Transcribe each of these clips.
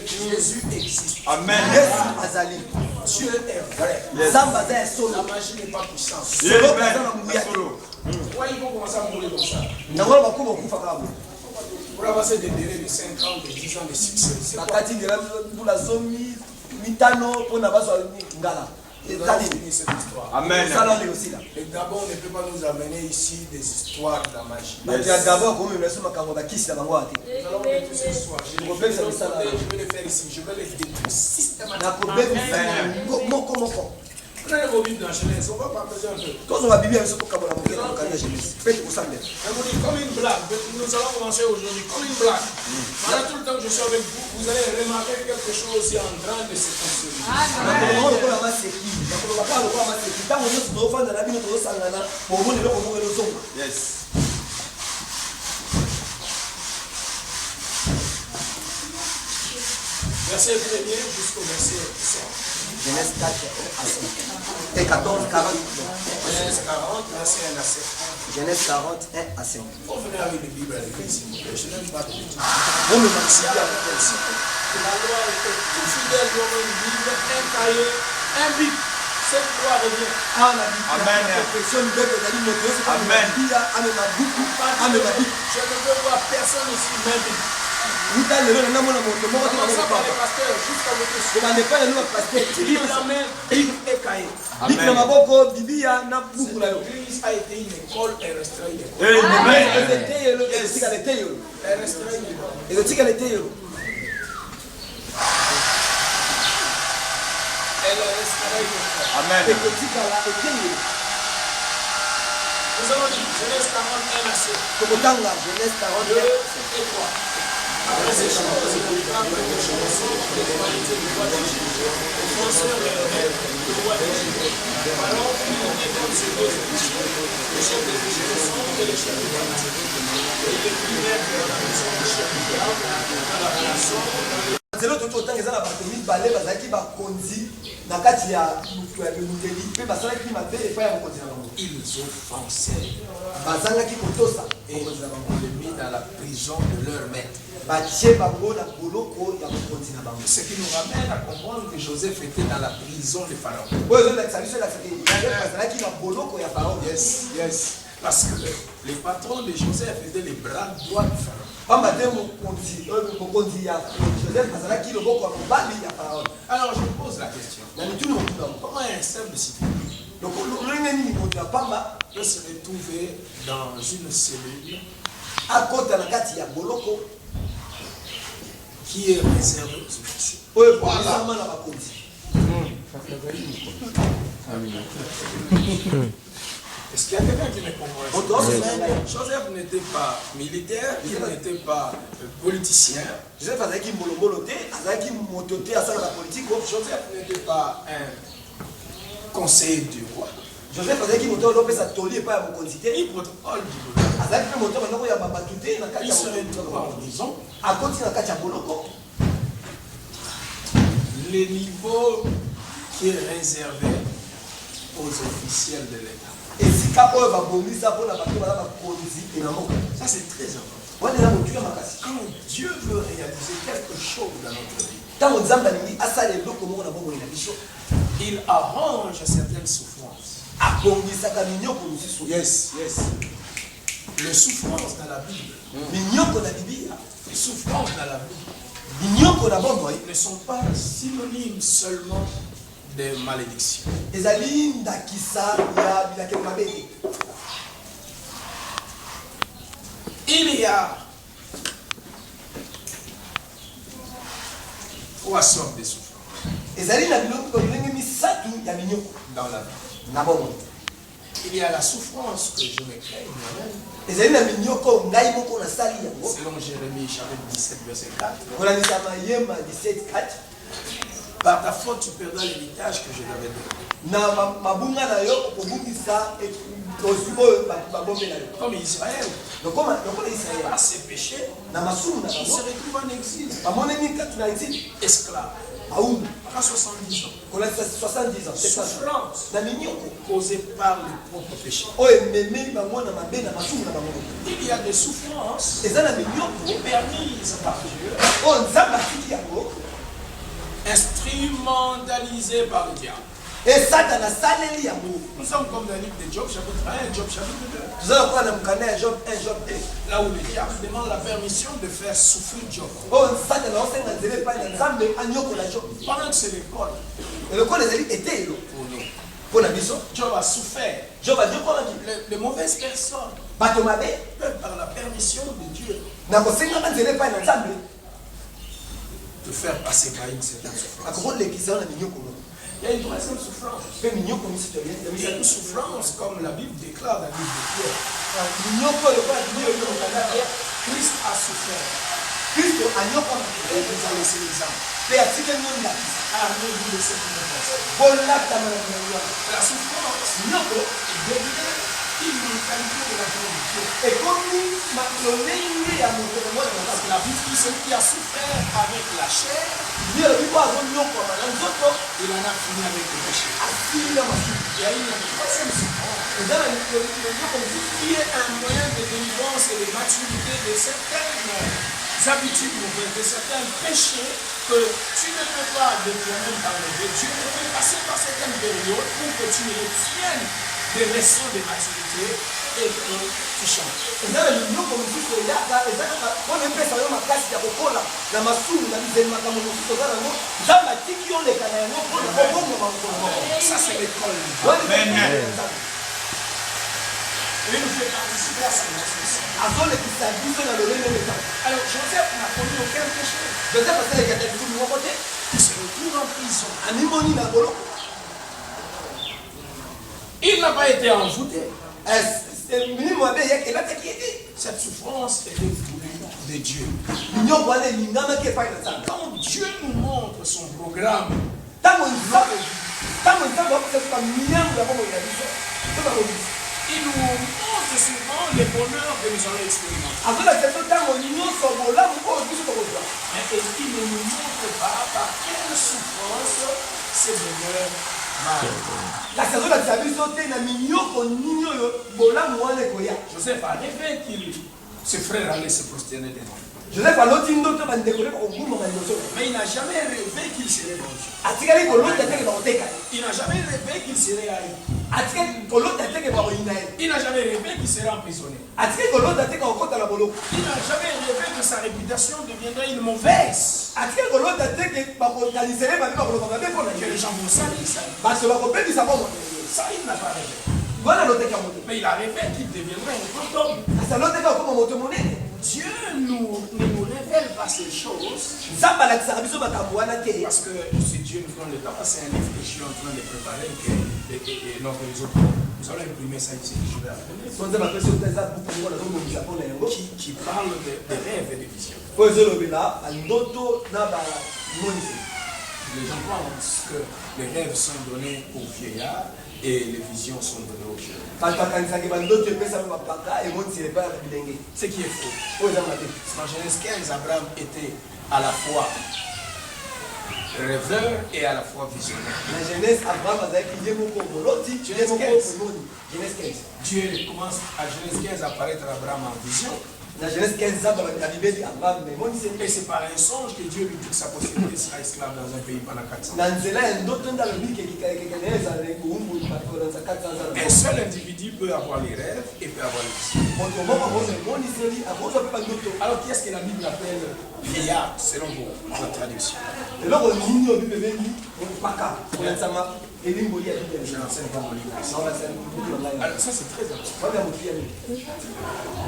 Jésus existe. Amen. Dieu est vrai. Yes. La magie n'est pas puissante. Pourquoi il faut commencer à mourir comme ça? Pour avancer des délais de 5 ans, de 10 ans de succès. C'est quoi? Cette histoire. Amen. Le Gabon ne peut pas nous amener ici des histoires de la magie. Yes. Nous allons mettre tous ces histoires. Je vais les faire ici. Je vais les détruire systématiquement. Prenez vos Bibles dans Genèse. On va partager un peu. Comme une blague. Nous allons commencer aujourd'hui comme une blague. Pendant tout le temps que je suis avec vous, vous allez remarquer quelque chose est en train de se construire. Yes. Verset 1er jusqu'au verset 7. Genèse 4 et 14, 40. Genèse 40, verset 1 à 7. Genèse 40, 1 à 5. Vous venez avec les Bibles avec ici. Je n'aime pas tout. Vous me Si la loi était tout fidèle, nous avons une Bible, un cahier, un bic. Cette loi revient. Amen. Amen. Je ne veux voir personne ici maintenant. Commençons par les pasteurs jusqu'à votre souffle. Bible la main, Bible et cahier. L'église a été une école et restera une école. Amen. Elle restera une école. Elle restera une école. Amen. Nous allons lire Genèse 41 à 7. Genèse 2 41. et 3. Après ces choses, il comprend que les chansons de l'humanité du roi d'Égypte, les fonceurs de rêve du roi d'Égypte, les parents qui ont été comme ces deux officiers, les chefs des Égyptiens et les chefs de l'humanité. Et les primaires de la maison du chef du roi, dans la relation, Zelo toto tanga za na bato mibale bazaki bakonzi na kati ya mutu ya bimuteli pe basalaki mabe epai ya mokonzi na bango. ils ont foncé Bazangaki kotosa et mokonzi na bango. on les mis dans la prison de leur maître. Batie bango na boloko ya mokonzi na bango. Ce qui nous ramène à comprendre que Joseph était dans la prison de Pharaon. Oyo ezolakisa biso elakisaki bazalaki na boloko ya Farao. Yes, yes. Parce que les patrons de Joseph étaient les bras droits de Pharaon. Pamba te mokonzi ya Joseph bazalaki loboko ya mobali ya Farao. Alors je pose la question. Na mituni motu bango. Comment un simple citoyen Donc lolenge nini moto ya pamba peut se retrouver dans une cellule akota na kati ya boloko qui est réservée aux officiers? oyo ezama na bakonzi. Est-ce qu'il y a quelqu'un qui me comprend? Joseph n'était pas militaire, il n'était pas politicien. Joseph azalaki mbolombolo te, azalaki moto te asalaka politike. Joseph n'était pas un conseiller du roi. Joseph azalaki moto oyo opesa toli epai ya mokonzi te. Ni protocole du gouvernement. Azalaki mpe moto bandako ya babatu te na kati Il ya se retrouve en prison. akoti na kati ya boloko. Le niveau qui est réservé aux officiels de l'État. Esika oyo babongisa mpona bato baza bakonzi na moko. Ça c'est très important. Wana eza motu ya makasi. Quand Dieu veut réaliser quelque chose dans notre vie, Ntango nzambe alingi asala eloko moko na bomoi na biso, il arrange certaines souffrances. abongisaka minyoko mosusu. Yes, yes. Les souffrances dans la Bible, Minyoko na Biblia, les souffrances dans la Bible minyoko na bomoi ne sont pas synonymes seulement de malédiction. ezali ndakisa ya bilakeli mabe te. Il y a 3 sortes de souffrances Ezali na biloko bilenge misatu ya minyoko dans la vie. na bomoi. Il y a la souffrance que je me crée moi-même, Ezali na minyoko ngai moko nasali yango. selon Jérémie chapitre 17, verset 4. Kolanisa mayema 17:4. Par ta faute, tu perdras l'héritage que je t'avais donné. Na mabunga na yo okobungisa oyo babombe na yo. Comme Israël, Lokola Israel par ses péchés, na masumu na il se bango retrouve en exil, bamonemi kati na exil esclave. aumbu à 70 ans. kolakisa 70 ans Souffrance na minyoko causée par le propre péché. oyo ememeli bango na mabe na masumu na bango Il y a des souffrances eza na minyoko permises par Dieu, oyo nzambe atiki yango instrumentalisées par le diable. e satana asaleli yango. Nous sommes comme dans le livre de Job, chapitre 1, Job, chapitre 2. toza kokola na mokanda ya Job 1 Job 2 Là où le diable demande la permission de faire souffrir Job. oyo satana osenga nzela epai na nzambe anyokola Job Pendant que c'est l'école elokolo ezali etelo pour nous. mpo na biso Job a souffert. Job anyokolaki Les mauvaises personnes bato mabe peuvent, par la permission de Dieu, na kosengaka nzela epai na nzambe te faire passer par une certaine souffrance. akokolekisa yo na minyokolo Il y a une troisième souffrance. mpe minyoko misusu Il y a une souffrance comme la Bible déclare dans le livre de Pierre. minyoko lokola minyoko na mokanda ya Christ a souffert. kristo anyokolaki Et vous a laissé l'exemple. mpe atikeli yo ndakisa Armez-vous de cette innocence. bolatama na minyoko La souffrance minyoko devient une mentalité de la vie de Dieu. ekomi lolenge ya moto na mwana na Parce que la Bible dit celui qui a souffert avec la chair, ndio elobi po azonyokoma na nzoto il en a fini avec le péché. asili na masumu Il y a une troisième souffrance eza na minyoko mosusu qui est un moyen de délivrance et de maturité de certaines habitudes mauvaises, de certains péchés que tu ne peux pas de toi-même t'enlever. Dieu te fait passer par certaines périodes pour que tu retiennes des leçons de maturité et que tu changes. eza na minyoko mosusu eyaka eza mpona epesa yo makasi ya kokola na masumu na bizeli makambo mosusu oza nango nzambe atiki yo leka na yango mpona kobongama mokolo moko Ça, c'est l'école. Il nous fait participer à cette leçon. azolekisa biso na lolenge leka Alors, Joseph n'a commis aucun péché. joseph asalekata lisumu moko te Il se retrouve en prison. amimoni na boloko Il n'a pas été envoûté. milimo mabe eyaki ebataki ete Cette souffrance était voulue de Dieu. minyoko wana elingamaki epai na nzambe Quand Dieu nous montre son programme, ntango nzambe akosasuka miyango ya bomoi na biso to bakobisa il nous montre souvent les bonheurs que nous allons expérimenter. azolakisa biso ntango nyonso bolamu oyo biso tokozwa Mais il ne nous montre pas par quelle souffrance ces bonheurs marchent. kasi azolakisa biso te na minyoko nini oyo bolamu wana ekoya Joseph a rêvé qu'il ses frères allaient se prosterner devant lui. joseph aloti ndoto bandeko ne bakogumama liboso Mais il n'a jamais rêvé qu'il serait vendu. atikali kolota teke bakoteka ye Il n'a jamais rêvé qu'il serait haï. atikali kolota teke bakoyina ye Il n'a jamais rêvé qu'il serait emprisonné. atikali kolota teke bakokota na boloko Il n'a jamais rêvé que sa réputation deviendrait une mauvaise. atikali kolota teke bakokanisa ye babe bakoloba mabe mpona Que ye les gens vont salir ça. bato bakopekisa bomoi Ça, il n'a pas rêvé. wana aloteki ya moto Mais il a rêvé qu'il deviendrait un grand homme. kasi aloteki akoma moto monene Dieu ne nous révèle pas ces choses nzambe alakisaka biso makambo wana te parce que si Dieu nous donne le temps, c'est un livre que je suis en train de préparer et lors des autres. Nous allons imprimer ça ici, je vais appeler. so nzambe apesi oyo eza buku moko nazomomisa mpona yango Qui parle des rêves et des visions. oyo ezolobela bandoto na bamonisi Les gens pensent que les rêves sont donnés aux vieillards et les visions sont données aux jeunes. bato bakanisaki bandoto epesami bapaka emonisi epai ya bilenge Ce qui est faux. oyo eza mabe Dans Genèse 15, Abraham était à la fois rêveur et à la fois visionnaire. na genèse abraham azalaki ye moko moloti ye moko omoni genèse 15 Dieu commence à Genèse 15 à apparaître à Abraham en vision. na genèse 15 nzambe abibeli abraham emonisi Et c'est par un songe que Dieu lui dit que sa postérité sera esclave dans un pays pendant 400 ans. na nzela ya ndoto nde alobi kekekekene ezala kowumbu bakolanza 400 Un seul individu peut avoir les rêves et peut avoir les visions. moto moko akoza emoniseli akozwa mpe bandoto Alors qui est-ce que la Bible appelle vieillard selon votre traduction? eloko nini oyo bible ebengi paka kolanisama elimboli ya bible Je l'enseigne dans mon livre ici. ngai Alors ça c'est très important. wana motia mingi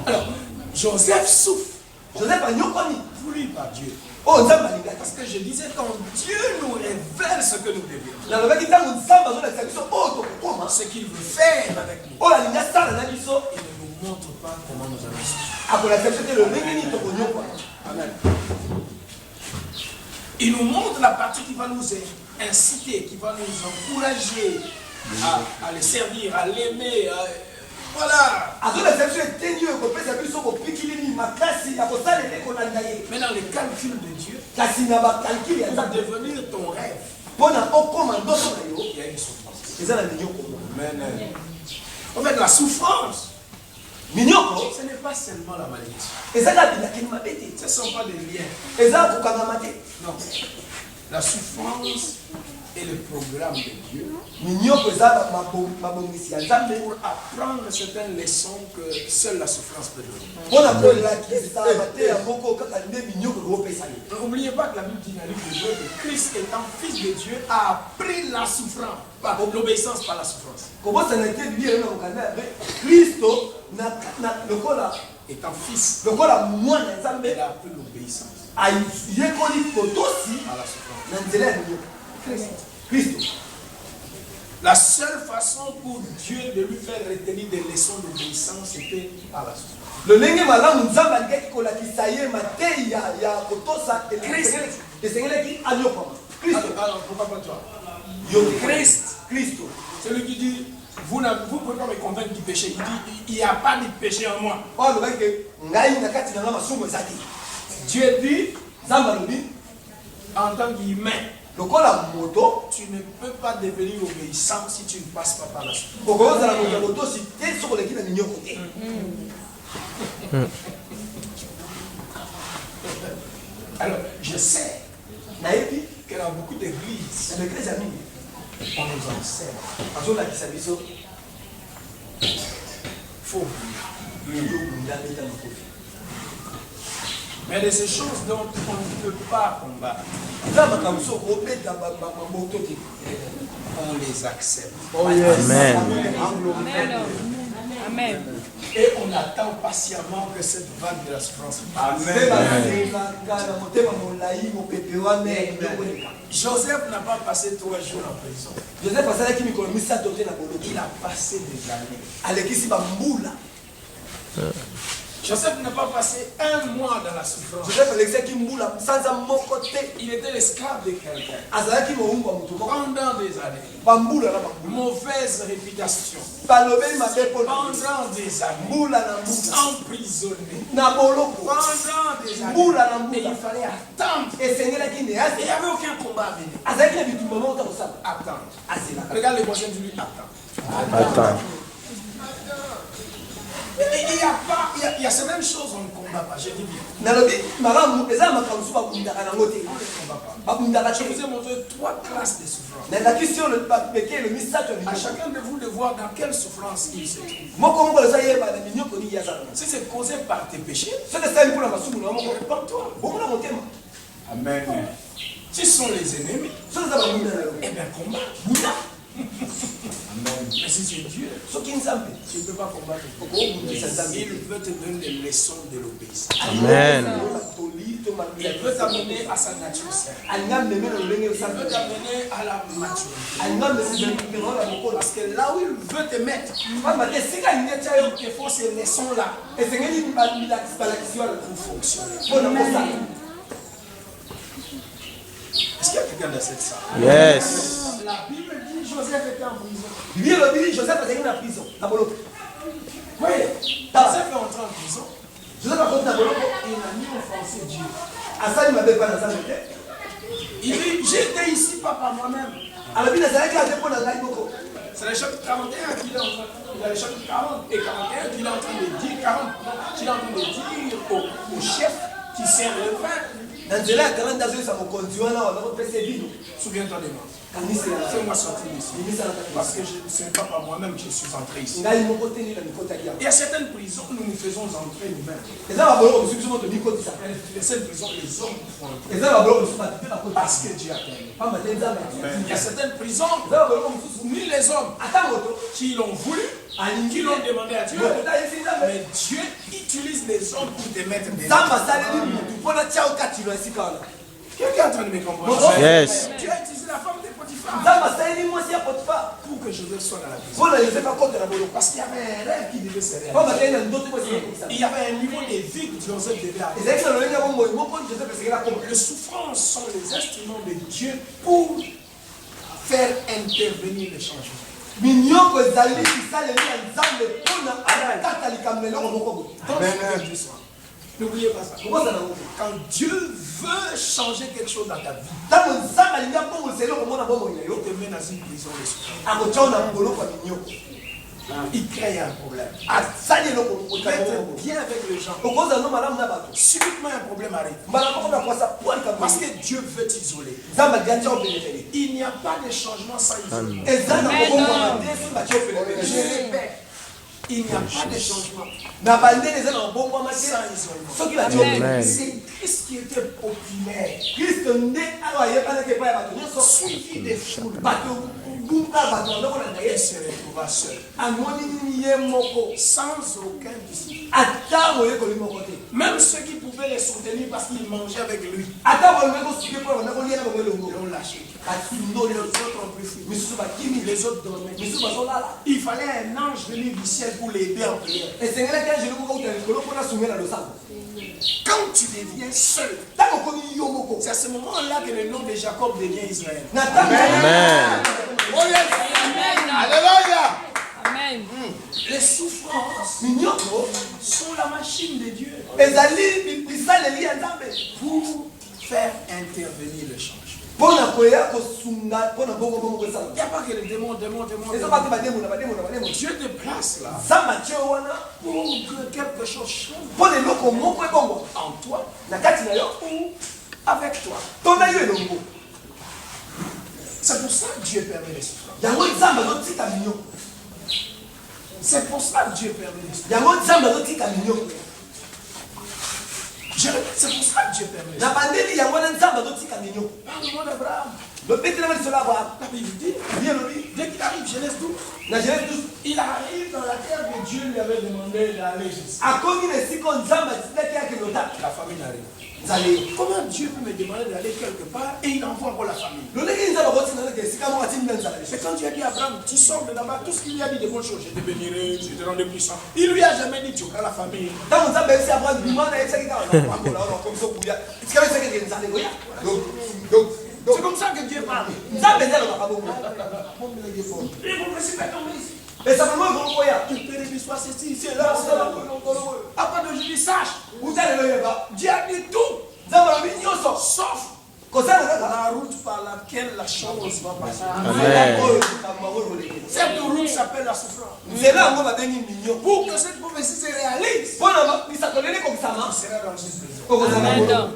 Alors, Joseph souffre, joseph anyokoni voulu par Dieu. oyo nzambe alingaki Parce que je disais, quand Dieu nous révèle ce que nous devons, nalobaki ntango nzambe azolakisa biso oyo tokokoma ce qu'il veut faire avec nous, oyo alingi asala na biso il ne nous montre pas comment nous allons souffrir. akolakisa biso te lolenge nini tokonyokwa Amen. Il nous montre la partie qui va nous inciter, qui va nous encourager à le servir, à l'aimer. Voilà. azolakisa biso eteni oyo ekopesa biso bopikilini makasi ya kosalela ekolanda ye Mais dans les calculs de Dieu, kasi na bacalcul ya pour nzambe devenir ton rêve, mpona okoma ndoto na yo il y a une souffrance. eza na minyoko Amen. En fait, la souffrance, minyoko ce n'est pas seulement la maladie. eza kaka bilakeli mabe te Ce ne sont pas des liens. eza kokangama te Non. La souffrance est le programme de Dieu minyoko eza mabongisi ya nzambe pour apprendre certaines leçons que seule la souffrance peut donner. mpona kolakisa mateya moko kaka nde minyoko ekopesa yo. N'oubliez pas que la Bible dit dans le livre de Job que Christ étant fils de Dieu a appris la souffrance, pas l'obéissance par la souffrance. kobosana te bible na mokanda yabe kristo lokola Étant fils, lokola mwana ya nzambe il a appris l'obéissance ayekoli kotosi à la souffrance. na nzela ya minyoko kristo. La seule façon pour Dieu de lui faire retenir des leçons d'obéissance, c'était par la souffrance. lolenge malamu nzambe alingaki kolakisa ye mateyi ya kotosa esengelaki anyokama kristo. Alors, pourquoi pas toi? Yo Christ, kristo celui qui dit, vous ne pouvez pas me convaincre du péché. Il dit, il n'y a pas de péché en moi. oyo alobaki ke ngai na kati na nga masumu eza te. Dieu dit, nzambe alobi en tant qu'humain, lokola moto tu ne peux pas devenir obéissant si tu ne passes pas par la souffrance. okozala moto ya kotosi te soki oleki na minyoko te. Alors, je sais nayebi que dans beaucoup d'églises, na eglise ya mingi on nous enseigne. azolakisa biso Faut. yobunda beta makofi. Mais de ces choses dont on ne peut pas combattre, eza makambo so kobeta mamoto te on les accepte. Amen. Amen. Et on attend patiemment que cette vague de la souffrance passe. mpe bazalelaka na motema molai mopepe wana minyoko eleka. Joseph n'a pas passé 3 jours en prison. joseph asalaki mikolo misato te na boloki Il a passé des années. alekisi bambula. Joseph n'a pas passé 1 mois dans la souffrance. joseph alekisaki mbula sanza moko te Il était l'esclave de quelqu'un. azalaki mowumba moto moko Pendant des années. bambula na bambula Mauvaise réputation. balobeli mabe mpo na Pendant des années. mbula na mbula Emprisonné. na boloko Pendant des années. mbula na Et il mbula fallait attendre. esengelaki nde Et il n'y avait aucun combat à venir. azalaki na bitumba moko ta kosala Attendre. azelaka. Regarde les voisins du lui, attends. Attends. Il y a certaines choses on ne combat pas, je dis bien. nalobi malamu eza makambo so babundaka nango te On ne combat pas. babundaka Je vous te ai montré 3 classes de souffrance. nandaki sio bapekele misato ya À minyoko chacun de vous de voir dans quelle souffrance il se trouve. moko moko eza yeba na minyoko nini yazala Si c'est causé par tes péchés, soki esali mpona masumu na moko répands-toi. bomona motema Amen. Si ce sont les ennemis, soki eza bamunda na yo eh bien combat. bunda. Mais si c'est Dieu, soki nzambe tu ne peux pas combattre. okobundisa nzambe Il veut te donner des leçons de l'obéissance. Amen. batoli to Il veut t'amener à sa nature sainte. alinga meme na lolenge Il veut osambe t'amener à la maturité. alinga meme na mokolo Parce que là où il veut te mettre, pamba te esika alingi atya yo il faut ces leçons-là esengeli balakisi wana pour fonctionner. mpona kosala. Est-ce qu'il y a quelqu'un dans cette salle? Yes. La Bible dit Joseph était en prison. bibi elobili joseph azalaki na prison na boloko Oui, Joseph est entré en prison. joseph akoti na boloko Il n'a ni offensé Dieu. asali mabe epai na nzambe te Il dit, j'étais ici pas par moi-même. alobi nazalaki ate mpo na ngai moko. C'est le chapitre 41 qu'il est en train de dire. Il y a le chapitre 40 et 41 qu'il est en train de dire. 40, qu'il est en train de dire au chef qui sert le pain. na nzela ya 40 azoyisa mokonzi wana wazakopesa ebino Souviens-toi de moi. kangisela Fais-moi sortir d'ici. emisala Parce que ce n'est pas par moi-même que je suis entré ici. ngai moko te nini na mikotaki yango Il y a certaines prisons où nous nous faisons entrer nous-mêmes. eza baboloko mosusu biso moto mikotisa Les seules prisons, les hommes font entrer. eza baboloko mosusu bato mpe bakotisa Parce que Dieu a permis. pamba te nzambe Il y a certaines prisons, eza baboloko mosusu ni les hommes ata moto qui l'ont voulu, alingi qui l'ont demandé à Dieu, moto ayesi nzambe mais Dieu utilise les hommes pour te mettre des nzambe asaleli motu mpona tia okatilo esika wana. Quelqu'un est en train de me comprendre? Yes. Dieu a utilisé la femme de Potiphar nzambe asaleli mwasi ya potifa pour que Joseph soit dans la prison. mpona yosefe akota na boloko Parce qu'il y avait un rêve qui devait se réaliser. pamba te na ndoto mpo esengeli kokisa Il y avait un niveau de vie que Joseph devait avoir. ezalaki na lolenge ya bomoi moko josefe esengeli akoma Les souffrances sont les instruments de Dieu pour faire intervenir les changements. minyoko ezali bisaleli ya nzambe mpona akata likambo eloko moko boye Donc, que Dieu soit. N'oubliez pas ça. Comment ça n'a pas? Quand Dieu veut changer quelque chose dans ta vie, Tant que ça m'a dit bon c'est là comment on a bon il te met dans une prison de souffrance. à côté on a un boulot comme mignon. Il crée un problème. À ça il est là pour Il va être bien avec les gens. au cause de nous madame n'a pas. Subitement un problème arrive. Madame on a quoi ça pour le Parce que Dieu veut t'isoler. ça m'a dit on peut le faire. Il n'y a pas de changement sans isolement. Et ça n'a pas bon pour Je répète, il n'y a pas de changement na bande les gens en bon moment sans isolement. ce qui va dire Amen. C'est Christ qui était populaire, Christ ndé alors il y a pas que pas bato nyonso suivi des foules, bato bunga bato ndoko na et ye se retrouva seul, amoni ye moko sans aucun disciple. ata moye ko limoko te Même ceux qui pouvaient les soutenir parce qu'ils mangeaient avec lui, ata bo meko suke po na ko liena bo longo l'ont lâché. batundo Les le autres ont pris fuite. misusu bakimi Les autres dormaient. misusu bazolala Il fallait un ange venir du ciel pour l'aider en prière. esengeli ke jelo moko utala likolo mpona sungela losango Quand tu deviens seul, ntango okomi yo moko c'est à ce moment-là que le nom de Jacob devient Israël. na ntango Amen. Alléluia. Amen. Les souffrances minyoko sont la machine de Dieu ezali bisaleli ya nzambe pour faire intervenir le changement. mpona koya kosunga mpona bongo bongo Il kosala n'y a pas que les démons. eza bato bademona bademona bademona Dieu te place là nzambe atie wana pour que quelque chose change mpona eloko moko ebongo en toi na kati na yo ou avec toi. to na yo elongo C'est pour ça que Dieu permet les souffrances. yango nzambe azotika minyo C'est pour ça que Dieu permet les souffrances. yango nzambe azotika minyo Je répète, c'est pour ça que Dieu permet les na souffrances. bandeli yango wana nzambe azotika minyo Parle-moi d'Abraham. lobetelama lisolo ya abraham La Bible dit, bien lobi dès qu'il arrive, Genèse 12, na genèse 12 il arrive dans la terre que Dieu lui avait demandé d'aller jusqu'à. akomi na esika oyo nzambe atindaki yake lota La famille arrive. nzale Comment Dieu peut me demander d'aller quelque part et il envoie encore la famille? loleki nzambe akotinga nake esika moko atindi na nzala C'est quand Dieu a dit à Abraham, tu sors de là-bas, tout ce qu'il lui a dit de bonnes choses, je te bénirai, je te rendrai puissant. Il lui a jamais dit, tu auras la famille. ntango nzambe ayebisi abraham bima na yebisaki kaka nakola wana okomisa okuya esika yebisaki eke nzale koya C'est comme ça que Dieu parle. nzambe nde alobaka bongo Il faut me faire tomber ici. esakamo ekolo koya Il peut réussir soit ceci, c'est là, c'est là. Après d'aujourd'hui, sache, uta lelo yeba Dieu a dit tout, nzambe alobi nyonso sauf kosala kaka la route par laquelle la chose va passer. Amen. oyo likambo yango kolekela Cette route s'appelle la souffrance. nzela yango babengi minyo Pour que cette prophétie se réalise, mpona lisakoli ekokisama tu seras dans une prison. okozala Amen. boloko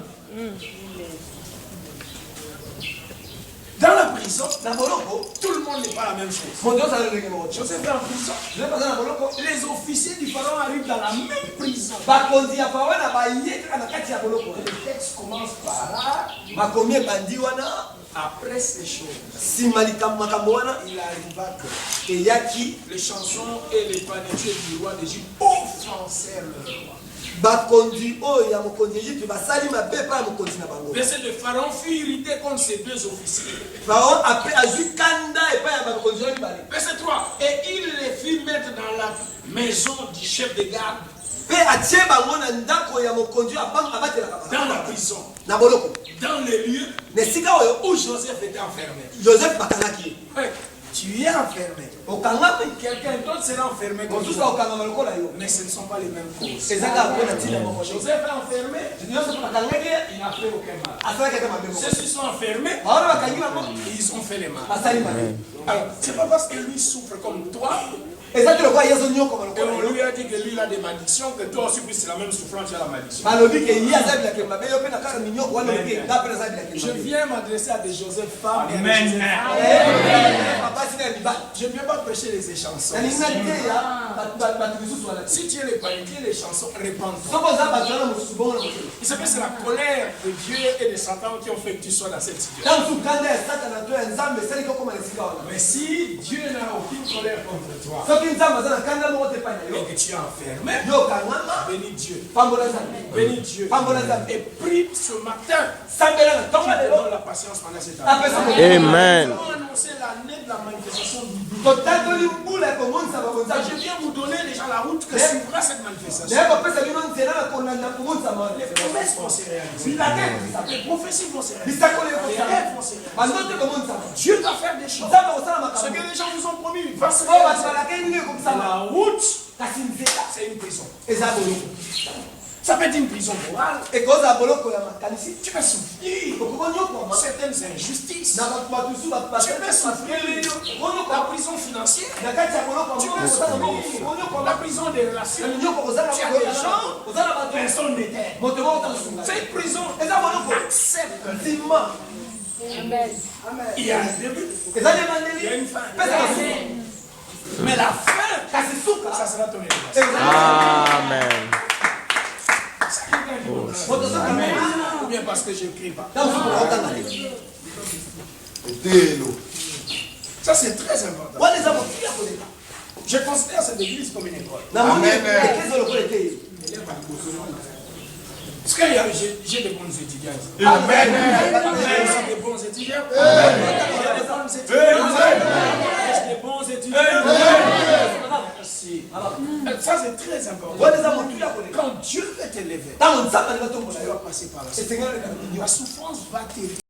Dans la prison, na boloko tout le monde n'est pas la même chose. moto osala lolenge moko te Joseph est en prison. zepaza na boloko Les officiers du pharaon arrivent dans la même prison. bakonzi ya faraon na baye kaka na kati ya boloko Le texte commence par makomi ebandi wana après ces choses. nsima makambo wana Il arriva que eyaki les chansons et les panetiers du roi d'Égypte offensèrent le roi. bakonzi oyo ya mokonzi egypte basali mabe epai ya mokonzi na bango Verset de Pharaon fut irrité contre ces deux officiers. faraon azwi kanda epai ya bakonzi wana mibale Verset 3. Et il les fit mettre dans la maison du chef de garde, mpe atie bango na ndako ya mokonzi oyo abatelaka dans la bango prison, na boloko dans les lieux na esika oyo où Joseph était enfermé. joseph bakangaki ye Ouais, tu es enfermé. okangami Quelqu'un d'autre sera enfermé comme mosusu toi. okangama lokola yo Mais ce ne sont pas les mêmes causes. ezaka mpona ntina moko te Joseph est enfermé, nyonso bakangaki ye il n'a fait aucun mal. asalaki ata mabe moko Ceux-ci sont enfermés, bawana bakangi bango ils ont fait les mal. basali mabe Alors, c'est pas parce que lui souffre comme toi, eza te lokola ye azonyokoma et lokola on yo lui a dit que lui il a des malédictions, que toi aussi c'est la même souffrance, tu as la malédiction. balobi ke ye aza bilake mabe yo mpe na kaka minyoko wana oke nga mpe naza bilake Je mabe viens m'adresser à des Joseph femmes et à des Joseph hommes. bapasi na mibali Je ne viens pas prêcher les échansons. nalinga te ya bato misusu wana te Si tu es les paniers, les chansons, répands-toi. soko oza bato wana mosusu bongo na mokili Il s'appelle c'est la colère de Dieu et de Satan qui ont fait que tu sois dans cette situation. ntango mosusu kanda ya satana to ya nzambe esaliki okoma na esika wana Mais si Dieu n'a aucune colère contre toi soki nzambe aza na kanda moko te epai na yo et que tu es enfermé, yo okangama bénis Dieu. pambola nzambe Bénis Dieu. pambola nzambe Et prie ce matin. sambela na ntongo Qui te lelo donne la patience pendant cette année. apesa Amen. Nous allons annoncer l'année de la manifestation divine. totatoli mbula ya komonisa Je bakonzambe viens vous donner déjà la route que suivra cette manifestation. naye kopesa bino nzela na kolanda komonisama Les promesses vont se réaliser. bilake Les prophéties vont se réaliser. bisakoli Les ekosala rêves vont se réaliser. bandoto ekomonisama Dieu va faire des choses. nzambe akosala Ce makambo que les gens vous ont promis va se oyo bato réaliser. balakeli nini ekokisama La route, kasi nzela c'est une prison. eza boloko Ça peut être une prison morale. ekoza boloko ya makanisi Tu peux souffrir okokonyokoma certaines injustices. na bato batusu Tu peux souffrir la prison financière. na kati ya boloko Tu peux souffrir la prison des relations. nyoko kozala Tu as des gens, kozala bato personne n'était. moto moko tasunga C'est une prison. eza boloko Accepte. ndima Il y a un début. eza Il y a demandeli une fin. pesa basuka Mais la fin, kasi suka ça sera ton élévation. Amen. moto soka Ou bien parce que je ne crie pas. Ça, c'est très important. wana eza motu ya koleka Je considère cette église comme une école. namoni ekristo lokola etei Parce que j'ai des bons étudiants. amen J'ai des bons étudiants. J'ai des bons étudiants. J'ai des bons étudiants. Merci. Ça, c'est très important. wana eza motu ya koleka Quand Dieu veut t'élever, ntango nzambe alinga tombola tu yo vas passer par la souffrance. esengeli La souffrance va t'élever.